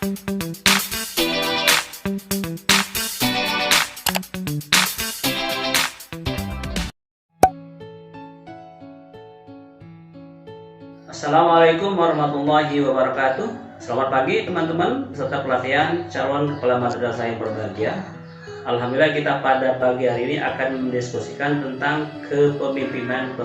Assalamualaikum warahmatullahi wabarakatuh. Selamat pagi teman-teman peserta pelatihan calon kepala madrasah yang berbahagia. Alhamdulillah kita pada pagi hari ini akan mendiskusikan tentang kepemimpinan.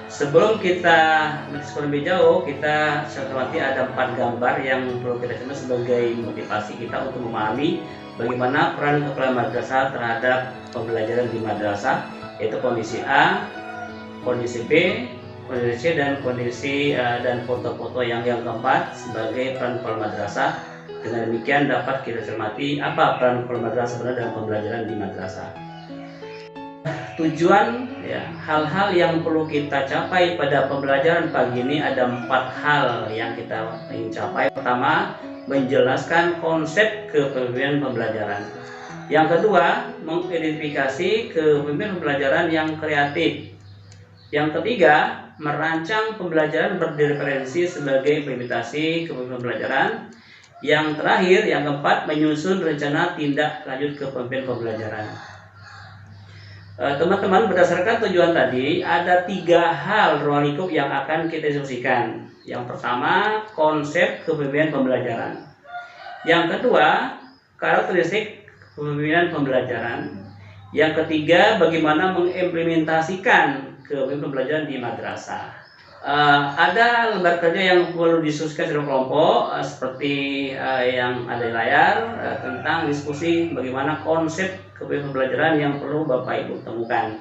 Sebelum kita mendiskusikan lebih jauh, kita cermati ada 4 gambar yang perlu kita cermati sebagai motivasi kita untuk memahami bagaimana peran kepala madrasah terhadap pembelajaran di madrasah, yaitu kondisi A, kondisi B, kondisi C, dan kondisi dan foto-foto yang keempat sebagai peran kepala madrasah. Dengan demikian dapat kita cermati apa peran kepala madrasah sebenarnya dalam pembelajaran di madrasah. Tujuan hal-hal yang perlu kita capai pada pembelajaran pagi ini ada 4 hal yang kita ingin capai. Pertama, menjelaskan konsep kepemimpinan pembelajaran. Yang kedua, mengidentifikasi kepemimpinan pembelajaran yang kreatif. Yang ketiga, merancang pembelajaran berreferensi sebagai implementasi kepemimpinan pembelajaran. Yang terakhir, yang keempat, menyusun rencana tindak lanjut kepemimpinan pembelajaran. Teman-teman, berdasarkan tujuan tadi, ada 3 hal ruang lingkup yang akan kita diskusikan. Yang pertama, konsep kepemimpinan pembelajaran. Yang kedua, karakteristik kepemimpinan pembelajaran. Yang ketiga, bagaimana mengimplementasikan kepemimpinan pembelajaran di madrasah. Ada lembar kerja yang perlu diskusikan secara kelompok seperti yang ada di layar tentang diskusi bagaimana konsep kepemimpinan pembelajaran yang perlu Bapak Ibu temukan.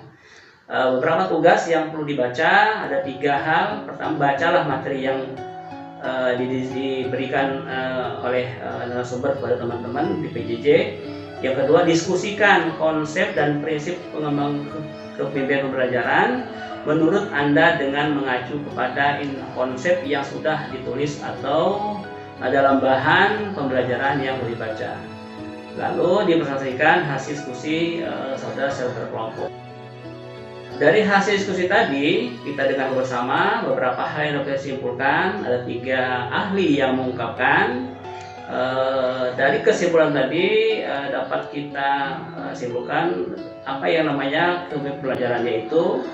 Beberapa tugas yang perlu dibaca, ada 3 hal. Pertama, bacalah materi yang diberikan oleh narasumber kepada teman-teman di PJJ. Yang kedua, diskusikan konsep dan prinsip pengembangan kepemimpinan pembelajaran menurut Anda dengan mengacu kepada konsep yang sudah ditulis atau dalam bahan pembelajaran yang dibaca. Lalu dipresentasikan hasil diskusi saudara secara berkelompok. Dari hasil diskusi tadi, kita dengar bersama beberapa hal yang dapat disimpulkan. Ada 3 ahli yang mengungkapkan. Dari kesimpulan tadi dapat kita simpulkan apa yang namanya kepemimpinan pembelajaran, yaitu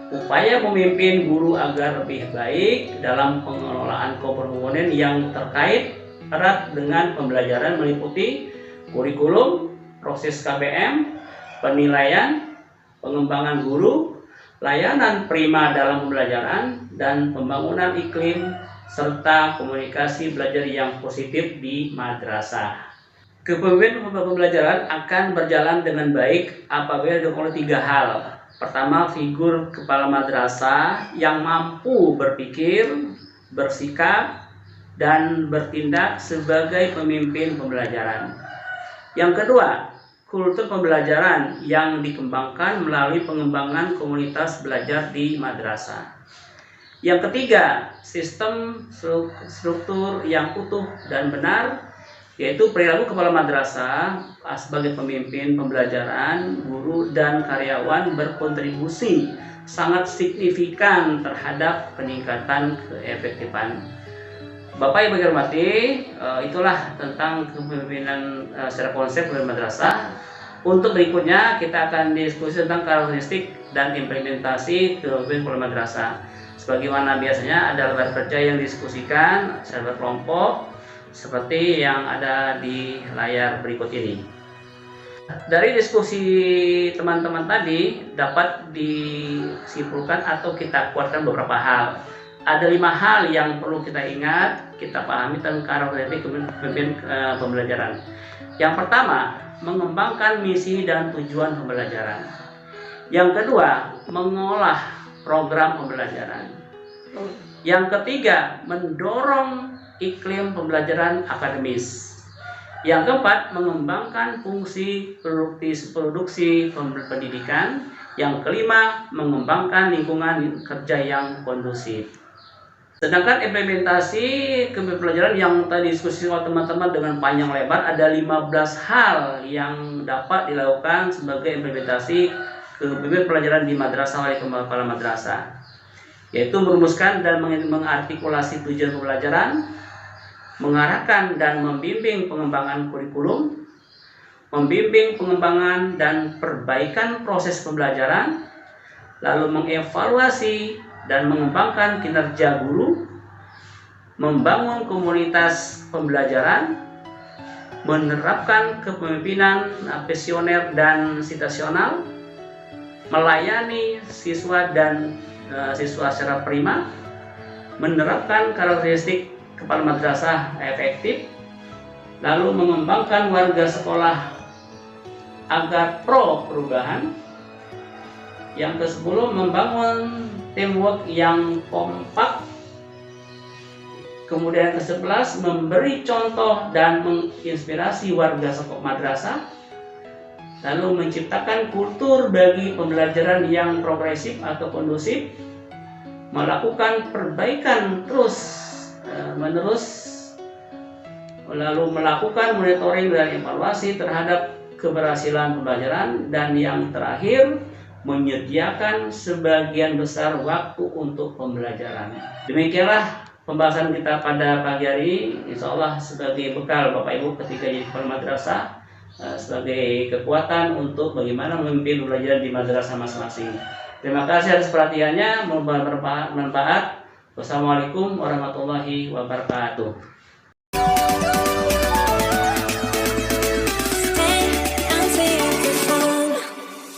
upaya memimpin guru agar lebih baik dalam pengelolaan komponen yang terkait erat dengan pembelajaran meliputi kurikulum, proses KBM, penilaian, pengembangan guru, layanan prima dalam pembelajaran, dan pembangunan iklim serta komunikasi belajar yang positif di madrasah. Kepemimpinan pembelajaran akan berjalan dengan baik apabila didukung oleh 3 hal. Pertama, figur kepala madrasah yang mampu berpikir, bersikap, dan bertindak sebagai pemimpin pembelajaran. Yang kedua, kultur pembelajaran yang dikembangkan melalui pengembangan komunitas belajar di madrasah. Yang ketiga, sistem struktur yang utuh dan benar, yaitu perilaku kepala madrasah sebagai pemimpin pembelajaran, guru dan karyawan berkontribusi sangat signifikan terhadap peningkatan keefektifan. Bapak Ibu yang hormati, itulah tentang kepemimpinan secara konsep kepemimpinan madrasah. Untuk berikutnya kita akan diskusi tentang karakteristik dan implementasi kepemimpinan madrasah. Sebagaimana biasanya ada lembar kerja yang diskusikan secara berkelompok seperti yang ada di layar berikut ini. Dari diskusi teman-teman tadi dapat disimpulkan atau kita kuatkan beberapa hal. Ada 5 hal yang perlu kita ingat, kita pahami tentang karakteristik kepemimpinan pembelajaran. Yang pertama, mengembangkan misi dan tujuan pembelajaran. Yang kedua, mengolah program pembelajaran. Yang ketiga, mendorong iklim pembelajaran akademis. Yang keempat, mengembangkan fungsi produksi pendidikan. Yang kelima, mengembangkan lingkungan kerja yang kondusif. Sedangkan implementasi kepemimpinan pembelajaran yang tadi diskusi oleh teman-teman dengan panjang lebar, ada 15 hal yang dapat dilakukan sebagai implementasi kepemimpinan pembelajaran di madrasah oleh kepala madrasah, yaitu merumuskan dan mengartikulasi tujuan pembelajaran, mengarahkan dan membimbing pengembangan kurikulum, membimbing pengembangan dan perbaikan proses pembelajaran, lalu mengevaluasi dan mengembangkan kinerja guru, membangun komunitas pembelajaran, menerapkan kepemimpinan visioner dan situasional, melayani siswa dan siswa secara prima, menerapkan karakteristik kepala madrasah efektif, lalu mengembangkan warga sekolah agar pro perubahan. Yang ke-10, membangun teamwork yang kompak. Kemudian ke-11, memberi contoh dan menginspirasi warga sekolah madrasah, lalu menciptakan kultur bagi pembelajaran yang progresif atau kondusif, melakukan perbaikan terus menerus, lalu melakukan monitoring dan evaluasi terhadap keberhasilan pembelajaran, dan yang terakhir menyediakan sebagian besar waktu untuk pembelajaran. Demikianlah pembahasan kita pada pagi hari ini, insya Allah sebagai bekal Bapak Ibu ketika jadi kepala madrasah, sebagai kekuatan untuk bagaimana memimpin pembelajaran di madrasah masing-masing. Terima kasih atas perhatiannya, semoga bermanfaat. Wassalamualaikum warahmatullahi wabarakatuh.